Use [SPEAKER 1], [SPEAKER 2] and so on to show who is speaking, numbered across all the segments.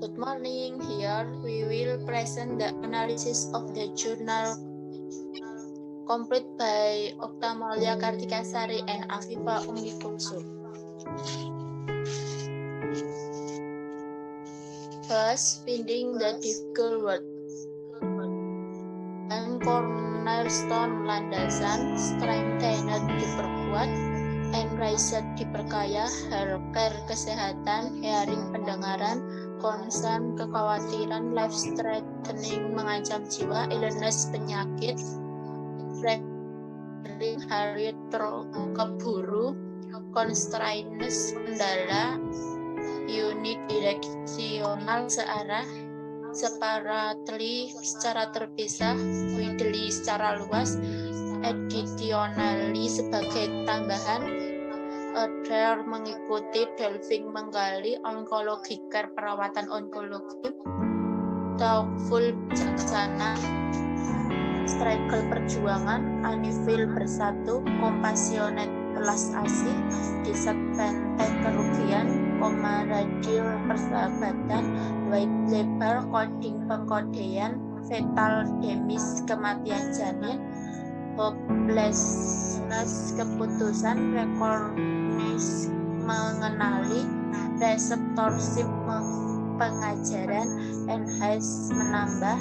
[SPEAKER 1] Good morning. Here we will present the analysis of the journal complete by Oktamalia Kartikasari and Afifa Umi Kulsum. First, finding the difficult word. Dan cornerstone landasan, strengthened diperkuat, enriched diperkaya, healthcare kesehatan, hearing pendengaran, concern kekhawatiran, life threatening mengancam jiwa, illness penyakit, traveling hari keburu, constraints kendala, unidirectional searah, separately secara terpisah, widely secara luas, additionally sebagai tambahan, adhere mengikuti, delving menggali, oncology care perawatan onkologi, thoughtful bijaksana, struggle perjuangan, unifil bersatu, compassionate belas asih, disadvantage kerugian, comradil persahabatan, white labor coding pengkodean, fatal demise kematian janin, hopelessness keputusan, recognize mengenali, receptorship pengajaran, enhance menambah,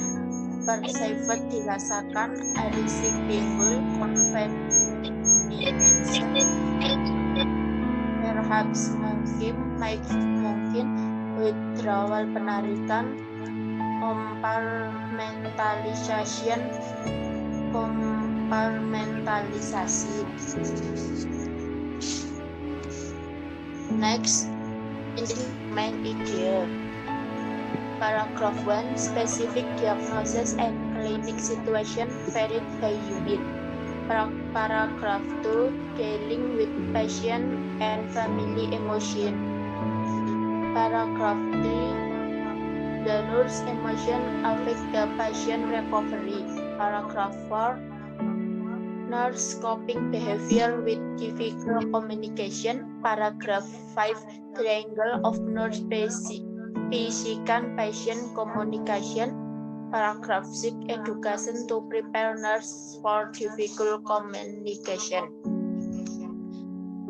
[SPEAKER 1] perceived dirasakan, arising timbul, convenience perhaps mungkin, withdrawal penarikan, kompartmentalisasi. Next, in the main idea. Paragraph 1, specific diagnosis and clinic situation varied by unit. Paragraph 2, dealing with patient and family emotion. Paragraph 3, the nurse emotion affect the patient recovery. Paragraph 4, nurse coping behavior with difficult communication. Paragraph 5, triangle of nurse physician patient communication. Paragraph 6, education to prepare nurse for difficult communication.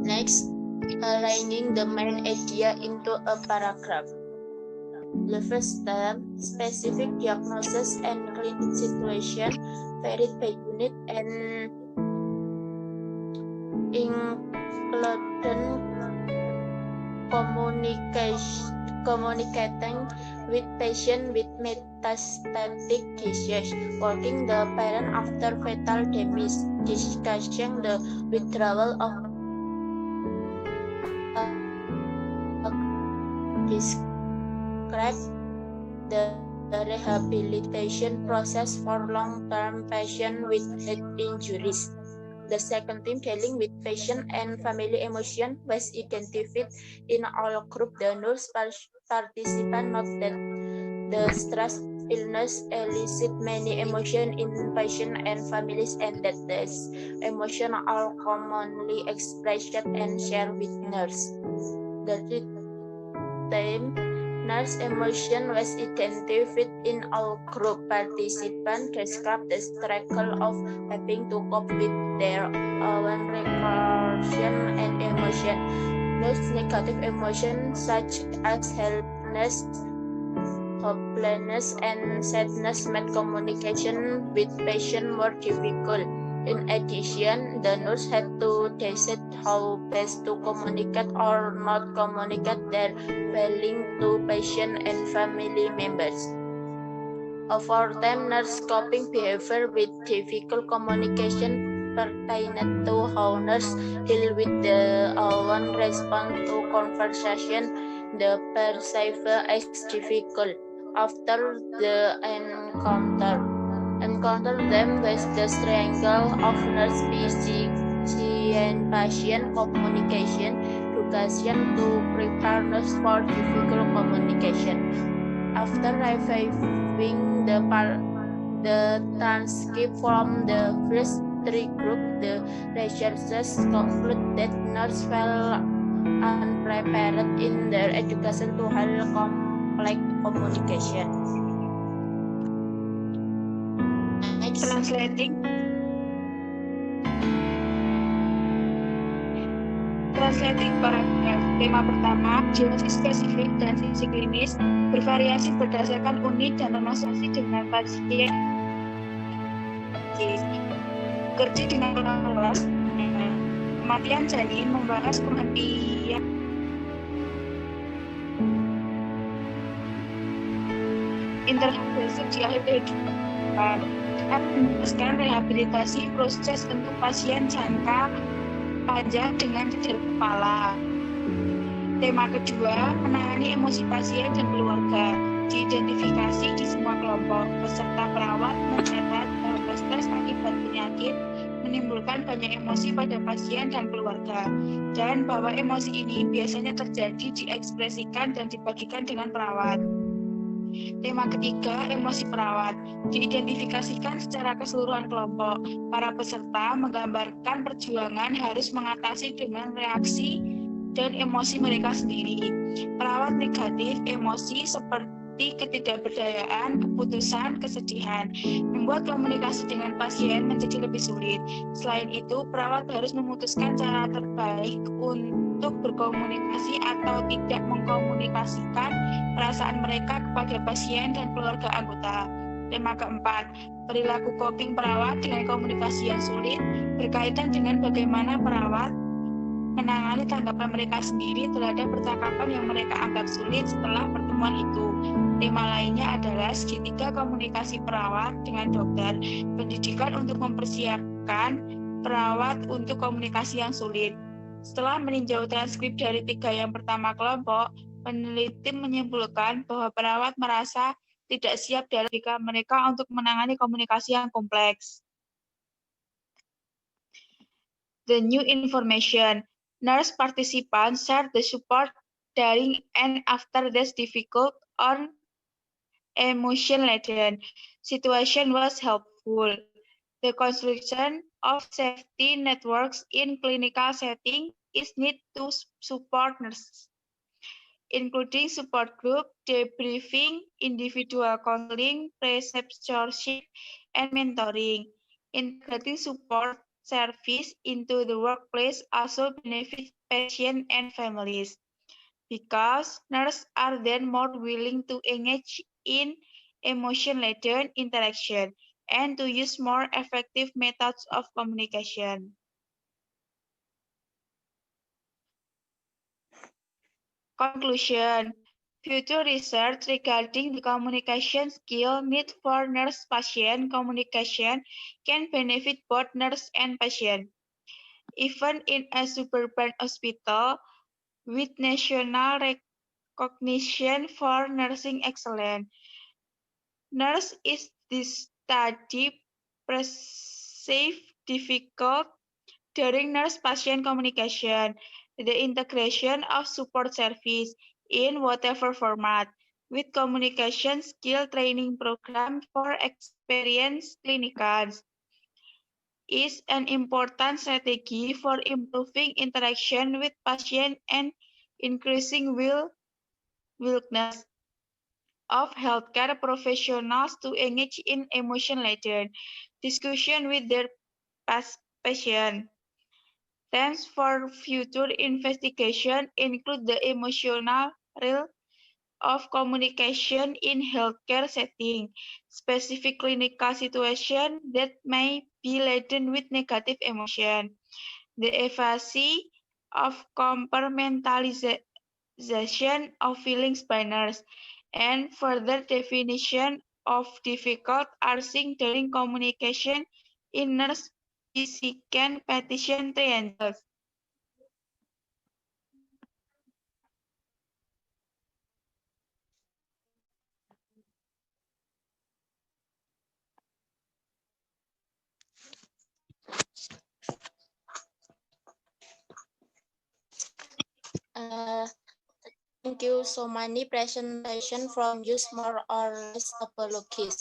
[SPEAKER 1] Next, aligning the main idea into a paragraph. The first term, specific diagnosis and clinic situation varied by unit and including communicating with patient with metastatic disease, working the parent after fatal damage, discussing the withdrawal of describe the rehabilitation process for long-term patient with head injuries. The second theme, dealing with patient and family emotion, was identified in all group. The nurse participant noted that the stress illness elicit many emotions in patient and families, and that these emotions are commonly expressed and shared with nurse. The third theme, nurse emotion, was identified in all group. Participants described the struggle of having to cope with their own reaction and emotion. Nurse negative emotions such as helplessness, hopelessness, and sadness made communication with patient more difficult. In addition, the nurse had to decide how best to communicate or not communicate their feeling to patient and family members. Over time, nurse coping behavior with difficult communication pertained to how nurse deal with the own response to conversation the perceiver as difficult. After the encounter them with the triangle of nurse physician patient communication, education to prepare nurse for difficult communication. After reviewing the transcript from the first three groups, the researchers conclude that nurses felt unprepared in their education to handle like communication. Next.
[SPEAKER 2] Translating paragraf. Tema pertama, genetik spesifik dan sisi klinis bervariasi berdasarkan unit dan termasuk dengan pasien. Kerja dengan luas, kematian janin membahas penghentian intervensi di akhir kehidupan dan meneruskan rehabilitasi proses untuk pasien jangka panjang dengan cedera kepala. Tema kedua, menangani emosi pasien dan keluarga, diidentifikasi di semua kelompok. Peserta perawat mencatat bahwa stres akibat penyakit menimbulkan banyak emosi pada pasien dan keluarga, dan bahwa emosi ini biasanya terjadi diekspresikan dan dibagikan dengan perawat. Tema ketiga, emosi perawat, diidentifikasikan secara keseluruhan kelompok. Para peserta menggambarkan perjuangan harus mengatasi dengan reaksi dan emosi mereka sendiri. Perawat negatif emosi seperti ketidakberdayaan, keputusan, kesedihan, membuat komunikasi dengan pasien menjadi lebih sulit. Selain itu, perawat harus memutuskan cara terbaik untuk berkomunikasi atau tidak mengkomunikasikan perasaan mereka kepada pasien dan keluarga anggota. Tema keempat, perilaku coping perawat dengan komunikasi yang sulit berkaitan dengan bagaimana perawat menangani tanggapan mereka sendiri terhadap percakapan yang mereka anggap sulit setelah pertemuan itu. Tema lainnya adalah segitiga komunikasi perawat dengan dokter, pendidikan untuk mempersiapkan perawat untuk komunikasi yang sulit. Setelah meninjau transkrip dari 3 yang pertama kelompok, peneliti menyimpulkan bahwa perawat merasa tidak siap dalam mereka untuk menangani komunikasi yang kompleks. The new information. Nurse participants shared the support during and after this difficult or emotion-laden situation was helpful. The construction of safety networks in clinical setting is needed to support nurses, including support group, debriefing, individual counseling, preceptorship, and mentoring. Integrating support service into the workplace also benefits patients and families, because nurses are then more willing to engage in emotion-laden interaction and to use more effective methods of communication. Conclusion. Future research regarding the communication skill need for nurse-patient communication can benefit both nurse and patient. Even in a suburban hospital with national recognition for nursing excellence, nurse is this study perceived difficult during nurse-patient communication. The integration of support service in whatever format with communication skill training program for experienced clinicians is an important strategy for improving interaction with patients and increasing willingness of healthcare professionals to engage in emotion-laden discussion with their patients. Themes for future investigation include the emotional role of communication in healthcare setting, specific clinical situations that may be laden with negative emotion, the efficacy of compartmentalization of feelings by nurse, and further definition of difficult arising during communication in nurse physician patient triangles.
[SPEAKER 1] Thank you. So many presentation from you, more or less apologies.